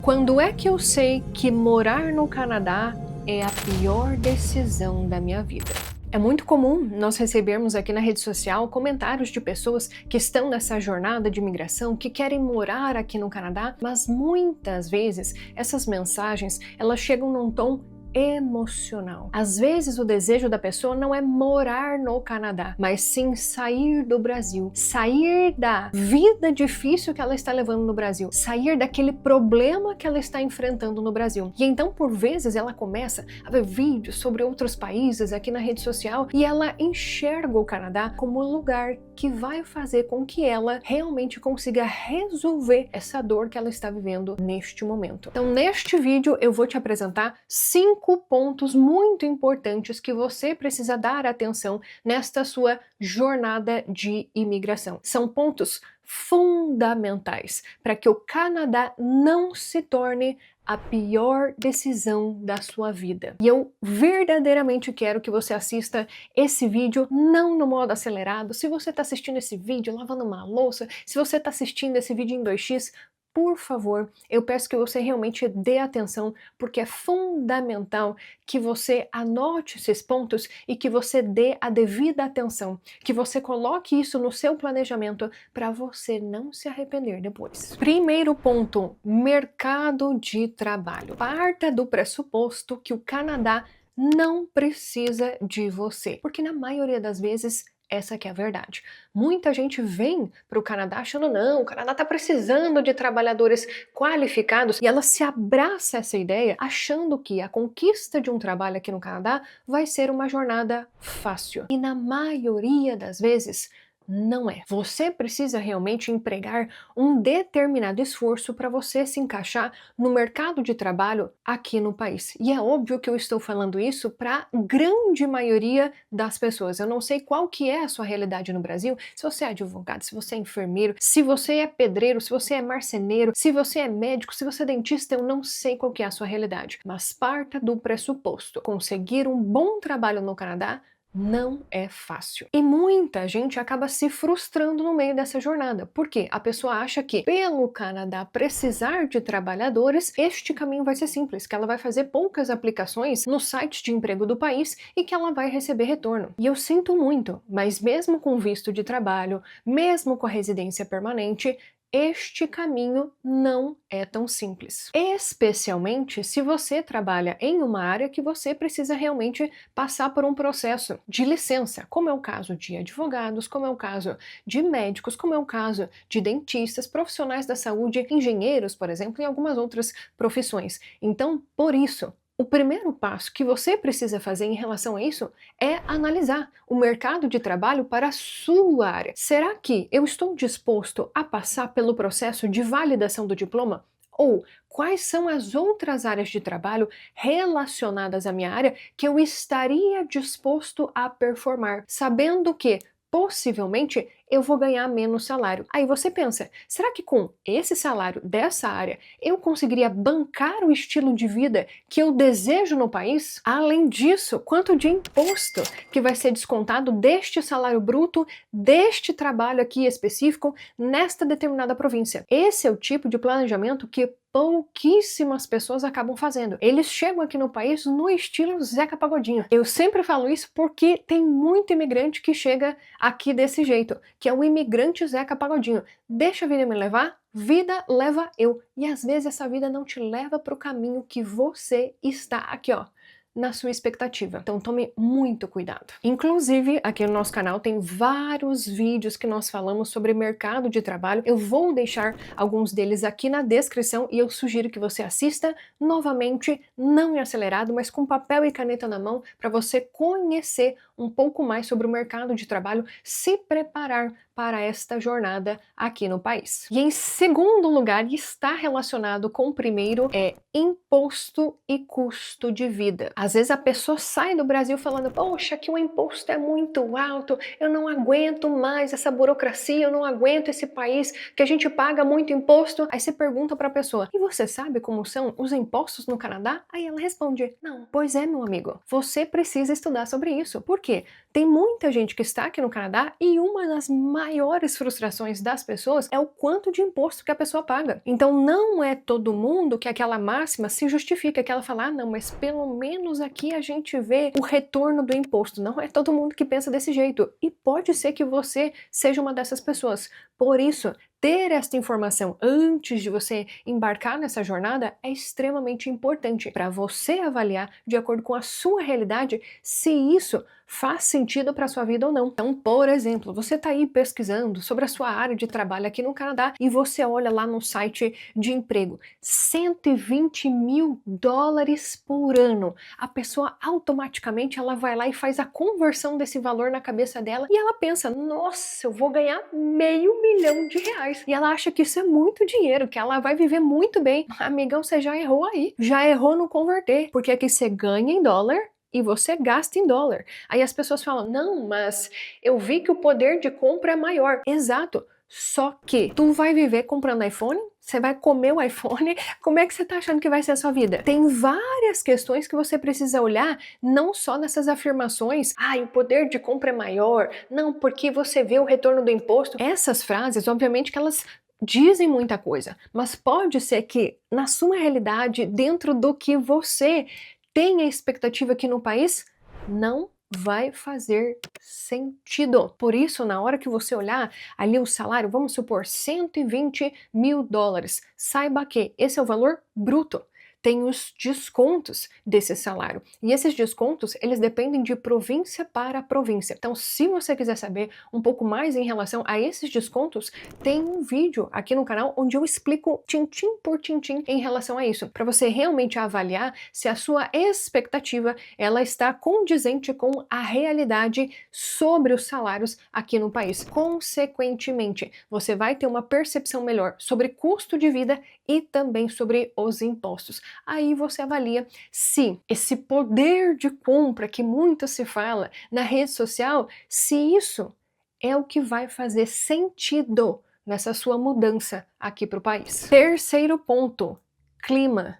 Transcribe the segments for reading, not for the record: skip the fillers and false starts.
Quando é que eu sei que morar no Canadá é a pior decisão da minha vida? É muito comum nós recebermos aqui na rede social comentários de pessoas que estão nessa jornada de imigração, que querem morar aqui no Canadá, mas muitas vezes essas mensagens elas chegam num tom emocional. Às vezes o desejo da pessoa não é morar no Canadá, mas sim sair do Brasil, sair da vida difícil que ela está levando no Brasil, sair daquele problema que ela está enfrentando no Brasil. E então, por vezes, ela começa a ver vídeos sobre outros países aqui na rede social e ela enxerga o Canadá como um lugar que vai fazer com que ela realmente consiga resolver essa dor que ela está vivendo neste momento. Então, neste vídeo, eu vou te apresentar 5 pontos muito importantes que você precisa dar atenção nesta sua jornada de imigração. São pontos fundamentais para que o Canadá não se torne a pior decisão da sua vida. E eu verdadeiramente quero que você assista esse vídeo não no modo acelerado. Se você está assistindo esse vídeo lavando uma louça, se você está assistindo esse vídeo em 2x, por favor, eu peço que você realmente dê atenção, porque é fundamental que você anote esses pontos e que você dê a devida atenção, que você coloque isso no seu planejamento para você não se arrepender depois. Primeiro ponto, mercado de trabalho. Parta do pressuposto que o Canadá não precisa de você, porque na maioria das vezes essa que é a verdade. Muita gente vem para o Canadá achando, não, o Canadá está precisando de trabalhadores qualificados, e ela se abraça a essa ideia achando que a conquista de um trabalho aqui no Canadá vai ser uma jornada fácil. E na maioria das vezes, não é. Você precisa realmente empregar um determinado esforço para você se encaixar no mercado de trabalho aqui no país. E é óbvio que eu estou falando isso para a grande maioria das pessoas. Eu não sei qual que é a sua realidade no Brasil, se você é advogado, se você é enfermeiro, se você é pedreiro, se você é marceneiro, se você é médico, se você é dentista, eu não sei qual que é a sua realidade. Mas parta do pressuposto. Conseguir um bom trabalho no Canadá não é fácil. E muita gente acaba se frustrando no meio dessa jornada. Por quê? A pessoa acha que, pelo Canadá precisar de trabalhadores, este caminho vai ser simples, que ela vai fazer poucas aplicações nos sites de emprego do país e que ela vai receber retorno. E eu sinto muito, mas mesmo com visto de trabalho, mesmo com a residência permanente, este caminho não é tão simples. Especialmente se você trabalha em uma área que você precisa realmente passar por um processo de licença, como é o caso de advogados, como é o caso de médicos, como é o caso de dentistas, profissionais da saúde, engenheiros, por exemplo, e algumas outras profissões. Então, por isso, o primeiro passo que você precisa fazer em relação a isso é analisar o mercado de trabalho para a sua área. Será que eu estou disposto a passar pelo processo de validação do diploma? Ou quais são as outras áreas de trabalho relacionadas à minha área que eu estaria disposto a performar, sabendo que possivelmente eu vou ganhar menos salário. Aí você pensa, será que com esse salário dessa área eu conseguiria bancar o estilo de vida que eu desejo no país? Além disso, quanto de imposto que vai ser descontado deste salário bruto, deste trabalho aqui específico, nesta determinada província? Esse é o tipo de planejamento que pouquíssimas pessoas acabam fazendo. Eles chegam aqui no país no estilo Zeca Pagodinho. Eu sempre falo isso porque tem muito imigrante que chega aqui desse jeito, que é o imigrante Zeca Pagodinho. Deixa a vida me levar, vida leva eu. E às vezes essa vida não te leva para o caminho que você está aqui, ó, na sua expectativa. Então tome muito cuidado. Inclusive, aqui no nosso canal tem vários vídeos que nós falamos sobre mercado de trabalho. Eu vou deixar alguns deles aqui na descrição e eu sugiro que você assista novamente, não em acelerado, mas com papel e caneta na mão, para você conhecer um pouco mais sobre o mercado de trabalho, se preparar para esta jornada aqui no país. E em segundo lugar, e está relacionado com o primeiro, é imposto e custo de vida. Às Às vezes a pessoa sai do Brasil falando, poxa, aqui o imposto é muito alto, eu não aguento mais essa burocracia, eu não aguento esse país que a gente paga muito imposto. Aí você pergunta para a pessoa, e você sabe como são os impostos no Canadá? Aí ela responde, não. Pois é, meu amigo, você precisa estudar sobre isso. Por quê? Tem muita gente que está aqui no Canadá e uma das maiores frustrações das pessoas é o quanto de imposto que a pessoa paga. Então não é todo mundo que aquela máxima se justifica, que ela fala, ah não, mas pelo menos aqui a gente vê o retorno do imposto. Não é todo mundo que pensa desse jeito. E pode ser que você seja uma dessas pessoas. Por isso, ter esta informação antes de você embarcar nessa jornada é extremamente importante para você avaliar, de acordo com a sua realidade, se isso faz sentido para sua vida ou não. Então, por exemplo, você está aí pesquisando sobre a sua área de trabalho aqui no Canadá e você olha lá no site de emprego, 120 mil dólares por ano. A pessoa automaticamente ela vai lá e faz a conversão desse valor na cabeça dela e ela pensa, nossa, eu vou ganhar R$500 mil. E ela acha que isso é muito dinheiro, que ela vai viver muito bem. Amigão, você já errou aí. Já errou no converter, porque aqui você ganha em dólar e você gasta em dólar. Aí as pessoas falam, não, mas eu vi que o poder de compra é maior. Exato. Só que tu vai viver comprando iPhone? Você vai comer o iPhone? Como é que você tá achando que vai ser a sua vida? Tem várias questões que você precisa olhar, não só nessas afirmações, o poder de compra é maior, não, porque você vê o retorno do imposto. Essas frases, obviamente que elas dizem muita coisa, mas pode ser que na sua realidade, dentro do que você tem a expectativa aqui no país, não vai fazer sentido. Por isso, na hora que você olhar ali o salário, vamos supor, 120 mil dólares, saiba que esse é o valor bruto. Tem os descontos desse salário. E esses descontos, eles dependem de província para província. Então, se você quiser saber um pouco mais em relação a esses descontos, tem um vídeo aqui no canal onde eu explico tintim por tintim em relação a isso, para você realmente avaliar se a sua expectativa ela está condizente com a realidade sobre os salários aqui no país. Consequentemente, você vai ter uma percepção melhor sobre custo de vida e também sobre os impostos. Aí você avalia se esse poder de compra que muito se fala na rede social, se isso é o que vai fazer sentido nessa sua mudança aqui para o país. Terceiro ponto, clima.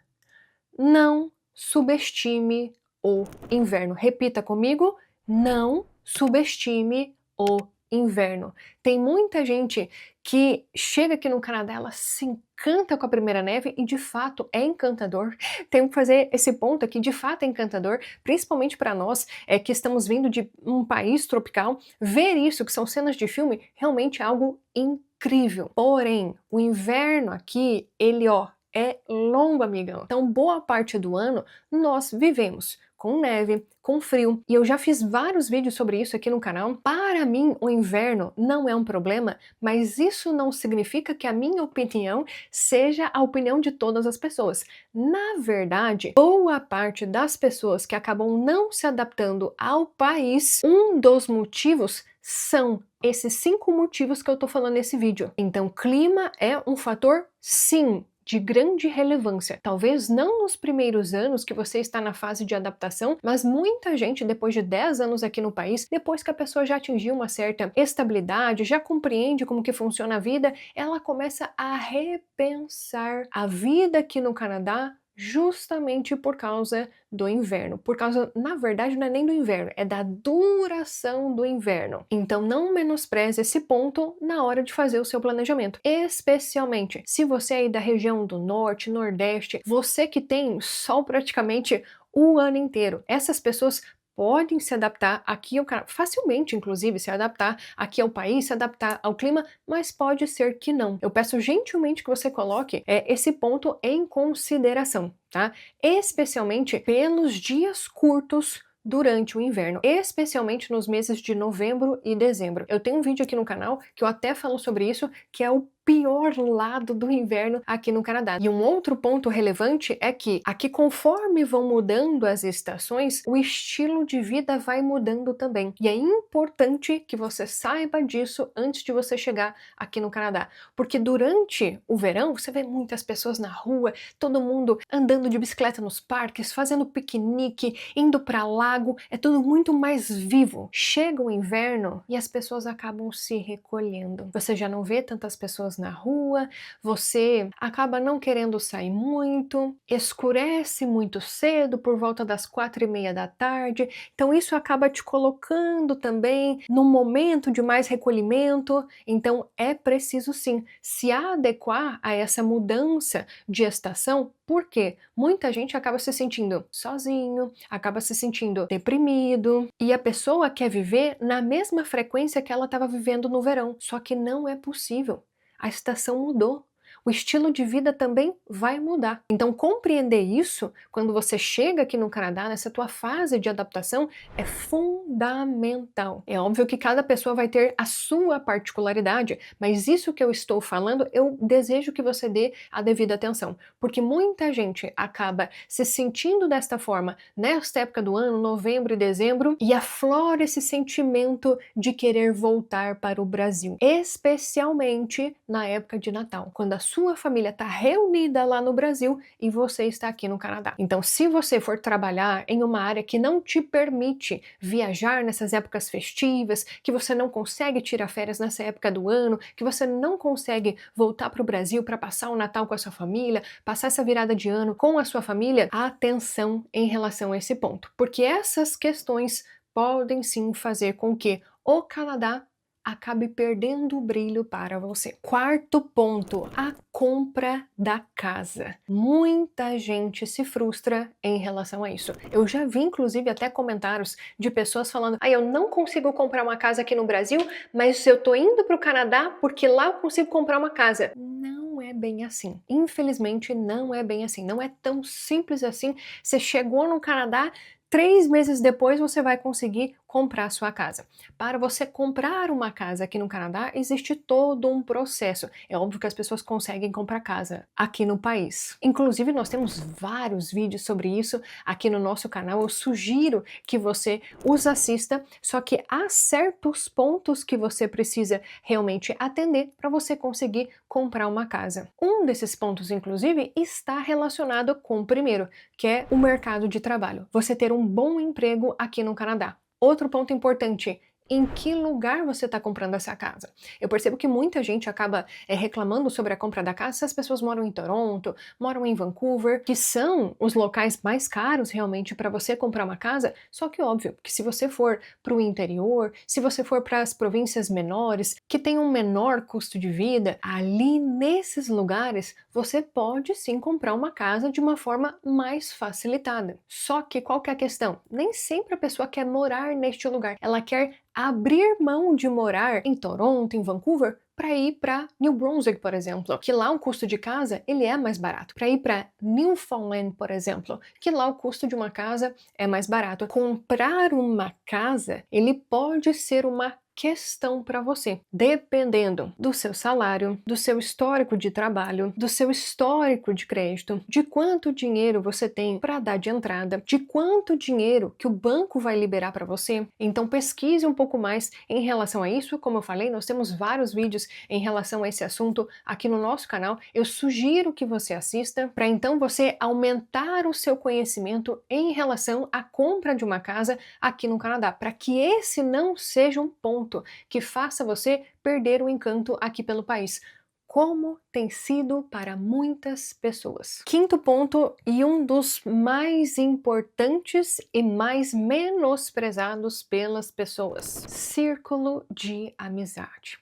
Não subestime o inverno. Repita comigo, não subestime o inverno. Tem muita gente que chega aqui no Canadá, ela se encanta com a primeira neve e de fato é encantador. Tenho que fazer esse ponto aqui, de fato é encantador, principalmente para nós que estamos vindo de um país tropical. Ver isso, que são cenas de filme, realmente é algo incrível. Porém, o inverno aqui, ele é longo, amigão. Então, boa parte do ano nós vivemos com neve, com frio, e eu já fiz vários vídeos sobre isso aqui no canal. Para mim, o inverno não é um problema, mas isso não significa que a minha opinião seja a opinião de todas as pessoas. Na verdade, boa parte das pessoas que acabam não se adaptando ao país, um dos motivos são esses 5 motivos que eu tô falando nesse vídeo. Então, clima é um fator, sim, de grande relevância. Talvez não nos primeiros anos que você está na fase de adaptação, mas muita gente, depois de 10 anos aqui no país, depois que a pessoa já atingiu uma certa estabilidade, já compreende como que funciona a vida, ela começa a repensar a vida aqui no Canadá justamente por causa do inverno. Por causa, na verdade, não é nem do inverno, é da duração do inverno. Então não menospreze esse ponto na hora de fazer o seu planejamento. Especialmente se você é aí da região do norte, nordeste, você que tem sol praticamente o ano inteiro. Essas pessoas podem se adaptar aqui ao Canadá, facilmente inclusive se adaptar aqui ao país, se adaptar ao clima, mas pode ser que não. Eu peço gentilmente que você coloque esse ponto em consideração, tá? Especialmente pelos dias curtos durante o inverno, especialmente nos meses de novembro e dezembro. Eu tenho um vídeo aqui no canal que eu até falo sobre isso, que é o pior lado do inverno aqui no Canadá. E um outro ponto relevante é que aqui, conforme vão mudando as estações, o estilo de vida vai mudando também. E é importante que você saiba disso antes de você chegar aqui no Canadá, porque durante o verão você vê muitas pessoas na rua, todo mundo andando de bicicleta nos parques, fazendo piquenique, indo para lago, é tudo muito mais vivo. Chega o inverno e as pessoas acabam se recolhendo. Você já não vê tantas pessoas na rua, você acaba não querendo sair muito, escurece muito cedo, por volta das 4:30 da tarde, então isso acaba te colocando também num momento de mais recolhimento, então é preciso sim se adequar a essa mudança de estação, porque muita gente acaba se sentindo sozinho, acaba se sentindo deprimido, e a pessoa quer viver na mesma frequência que ela estava vivendo no verão, só que não é possível. A estação mudou. O estilo de vida também vai mudar. Então, compreender isso, quando você chega aqui no Canadá, nessa tua fase de adaptação, é fundamental. É óbvio que cada pessoa vai ter a sua particularidade, mas isso que eu estou falando, eu desejo que você dê a devida atenção, porque muita gente acaba se sentindo desta forma nesta época do ano, novembro e dezembro, e aflora esse sentimento de querer voltar para o Brasil, especialmente na época de Natal, quando a sua família está reunida lá no Brasil e você está aqui no Canadá. Então, se você for trabalhar em uma área que não te permite viajar nessas épocas festivas, que você não consegue tirar férias nessa época do ano, que você não consegue voltar para o Brasil para passar o Natal com a sua família, passar essa virada de ano com a sua família, atenção em relação a esse ponto, porque essas questões podem sim fazer com que o Canadá acabe perdendo o brilho para você. Quarto ponto, a compra da casa. Muita gente se frustra em relação a isso. Eu já vi, inclusive, até comentários de pessoas falando: eu não consigo comprar uma casa aqui no Brasil, mas eu tô indo para o Canadá porque lá eu consigo comprar uma casa. Não é bem assim. Infelizmente, não é bem assim. Não é tão simples assim. Você chegou no Canadá, 3 meses depois você vai conseguir comprar a sua casa. Para você comprar uma casa aqui no Canadá, existe todo um processo. É óbvio que as pessoas conseguem comprar casa aqui no país. Inclusive, nós temos vários vídeos sobre isso aqui no nosso canal. Eu sugiro que você os assista, só que há certos pontos que você precisa realmente atender para você conseguir comprar uma casa. Um desses pontos, inclusive, está relacionado com o primeiro, que é o mercado de trabalho. Você ter um bom emprego aqui no Canadá. Outro ponto importante: em que lugar você está comprando essa casa? Eu percebo que muita gente acaba reclamando sobre a compra da casa se as pessoas moram em Toronto, moram em Vancouver, que são os locais mais caros realmente para você comprar uma casa, só que óbvio que se você for para o interior, se você for para as províncias menores, que tem um menor custo de vida, ali nesses lugares você pode sim comprar uma casa de uma forma mais facilitada. Só que qual que é a questão? Nem sempre a pessoa quer morar neste lugar, ela quer abrir mão de morar em Toronto, em Vancouver, para ir para New Brunswick, por exemplo, que lá o custo de casa ele é mais barato. Para ir para Newfoundland, por exemplo, que lá o custo de uma casa é mais barato. Comprar uma casa, ele pode ser uma questão para você, dependendo do seu salário, do seu histórico de trabalho, do seu histórico de crédito, de quanto dinheiro você tem para dar de entrada, de quanto dinheiro que o banco vai liberar para você. Então pesquise um pouco mais em relação a isso. Como eu falei, nós temos vários vídeos em relação a esse assunto aqui no nosso canal. Eu sugiro que você assista para então você aumentar o seu conhecimento em relação à compra de uma casa aqui no Canadá, para que esse não seja um ponto que faça você perder o encanto aqui pelo país, como tem sido para muitas pessoas. Quinto ponto, e um dos mais importantes e mais menosprezados pelas pessoas: círculo de amizade.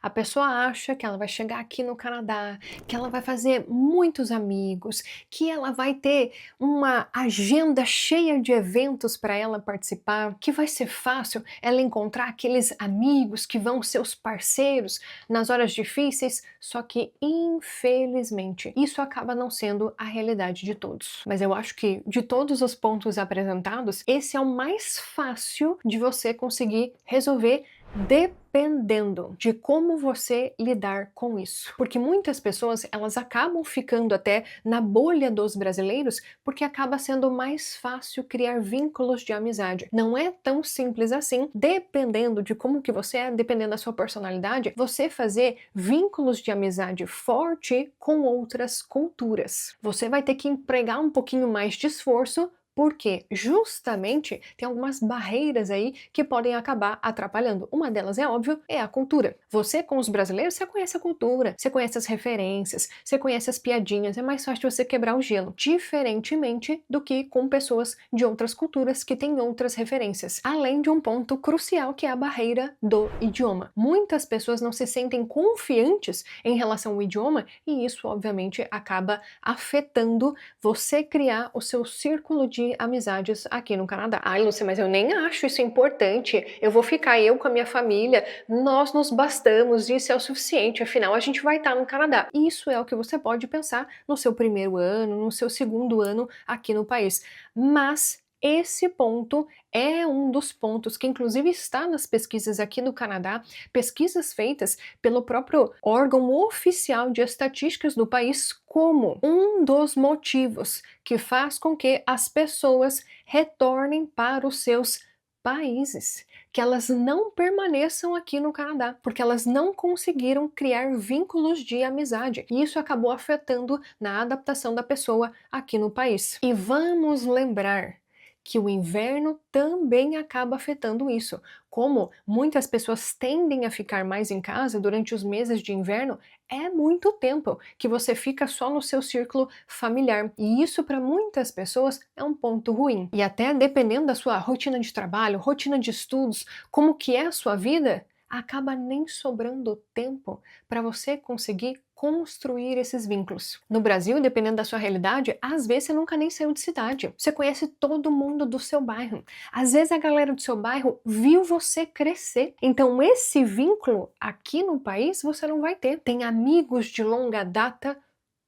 A pessoa acha que ela vai chegar aqui no Canadá, que ela vai fazer muitos amigos, que ela vai ter uma agenda cheia de eventos para ela participar, que vai ser fácil ela encontrar aqueles amigos que vão ser os parceiros nas horas difíceis, só que infelizmente isso acaba não sendo a realidade de todos. Mas eu acho que de todos os pontos apresentados, esse é o mais fácil de você conseguir resolver Dependendo de como você lidar com isso. Porque muitas pessoas, elas acabam ficando até na bolha dos brasileiros porque acaba sendo mais fácil criar vínculos de amizade. Não é tão simples assim, dependendo de como que você é, dependendo da sua personalidade, você fazer vínculos de amizade forte com outras culturas. Você vai ter que empregar um pouquinho mais de esforço porque justamente tem algumas barreiras aí que podem acabar atrapalhando. Uma delas, é óbvio, é a cultura. Você com os brasileiros, você conhece a cultura, você conhece as referências, você conhece as piadinhas, é mais fácil você quebrar o gelo. Diferentemente do que com pessoas de outras culturas que têm outras referências. Além de um ponto crucial que é a barreira do idioma. Muitas pessoas não se sentem confiantes em relação ao idioma e isso obviamente acaba afetando você criar o seu círculo de amizades aqui no Canadá. Ai, Lúcia, mas eu nem acho isso importante. Eu vou ficar eu com a minha família, nós nos bastamos, isso é o suficiente, afinal a gente vai estar no Canadá. Isso é o que você pode pensar no seu primeiro ano, no seu segundo ano aqui no país. Mas esse ponto é um dos pontos que inclusive está nas pesquisas aqui no Canadá, pesquisas feitas pelo próprio órgão oficial de estatísticas do país, como um dos motivos que faz com que as pessoas retornem para os seus países, que elas não permaneçam aqui no Canadá, porque elas não conseguiram criar vínculos de amizade. E isso acabou afetando na adaptação da pessoa aqui no país. E vamos lembrar que o inverno também acaba afetando isso. Como muitas pessoas tendem a ficar mais em casa durante os meses de inverno, é muito tempo que você fica só no seu círculo familiar. E isso para muitas pessoas é um ponto ruim. E até dependendo da sua rotina de trabalho, rotina de estudos, como que é a sua vida, acaba nem sobrando tempo para você conseguir construir esses vínculos. No Brasil, dependendo da sua realidade, às vezes você nunca nem saiu de cidade. Você conhece todo mundo do seu bairro. Às vezes a galera do seu bairro viu você crescer. Então esse vínculo aqui no país você não vai ter. Tem amigos de longa data.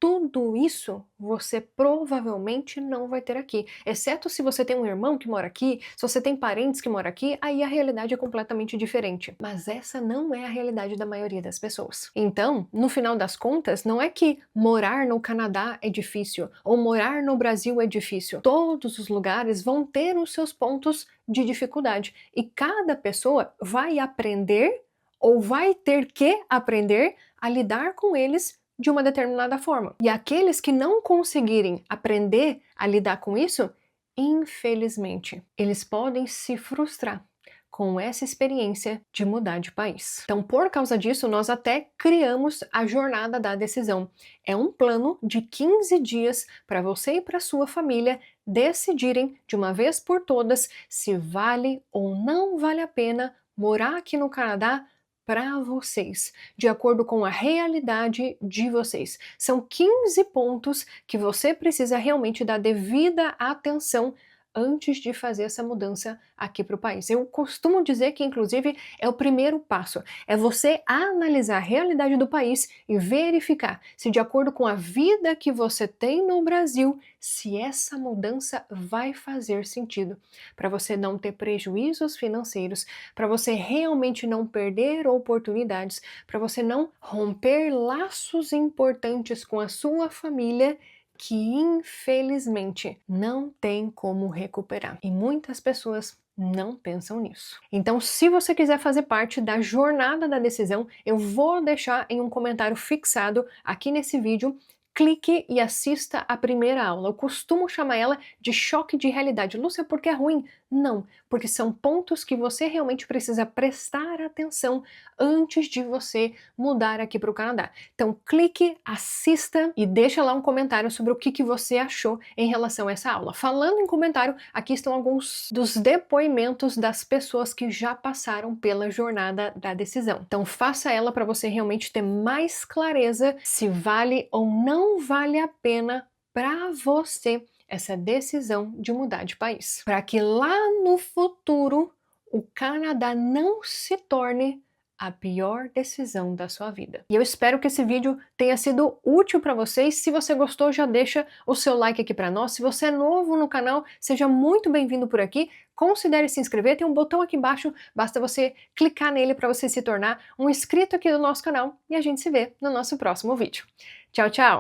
Tudo isso você provavelmente não vai ter aqui, exceto se você tem um irmão que mora aqui, se você tem parentes que moram aqui, aí a realidade é completamente diferente. Mas essa não é a realidade da maioria das pessoas. Então, no final das contas, não é que morar no Canadá é difícil ou morar no Brasil é difícil. Todos os lugares vão ter os seus pontos de dificuldade e cada pessoa vai aprender ou vai ter que aprender a lidar com eles de uma determinada forma. E aqueles que não conseguirem aprender a lidar com isso, infelizmente, eles podem se frustrar com essa experiência de mudar de país. Então, por causa disso, nós até criamos a Jornada da Decisão. É um plano de 15 dias para você e para sua família decidirem de uma vez por todas se vale ou não vale a pena morar aqui no Canadá para vocês, de acordo com a realidade de vocês. São 15 pontos que você precisa realmente dar devida atenção antes de fazer essa mudança aqui para o país. Eu costumo dizer que, inclusive, é o primeiro passo. É você analisar a realidade do país e verificar se, de acordo com a vida que você tem no Brasil, se essa mudança vai fazer sentido. Para você não ter prejuízos financeiros, para você realmente não perder oportunidades, para você não romper laços importantes com a sua família que infelizmente não tem como recuperar. E muitas pessoas não pensam nisso. Então, se você quiser fazer parte da Jornada da Decisão, eu vou deixar em um comentário fixado aqui nesse vídeo. Clique e assista a primeira aula. Eu costumo chamar ela de choque de realidade. Lúcia, porque é ruim? Não, porque são pontos que você realmente precisa prestar atenção antes de você mudar aqui para o Canadá. Então clique, assista e deixa lá um comentário sobre o que você achou em relação a essa aula. Falando em comentário, aqui estão alguns dos depoimentos das pessoas que já passaram pela Jornada da Decisão. Então faça ela para você realmente ter mais clareza se vale ou não vale a pena para você essa decisão de mudar de país. Para que lá no futuro o Canadá não se torne a pior decisão da sua vida. E eu espero que esse vídeo tenha sido útil para vocês. Se você gostou, já deixa o seu like aqui para nós. Se você é novo no canal, seja muito bem-vindo por aqui. Considere se inscrever, tem um botão aqui embaixo, basta você clicar nele para você se tornar um inscrito aqui do nosso canal e a gente se vê no nosso próximo vídeo. Tchau, tchau!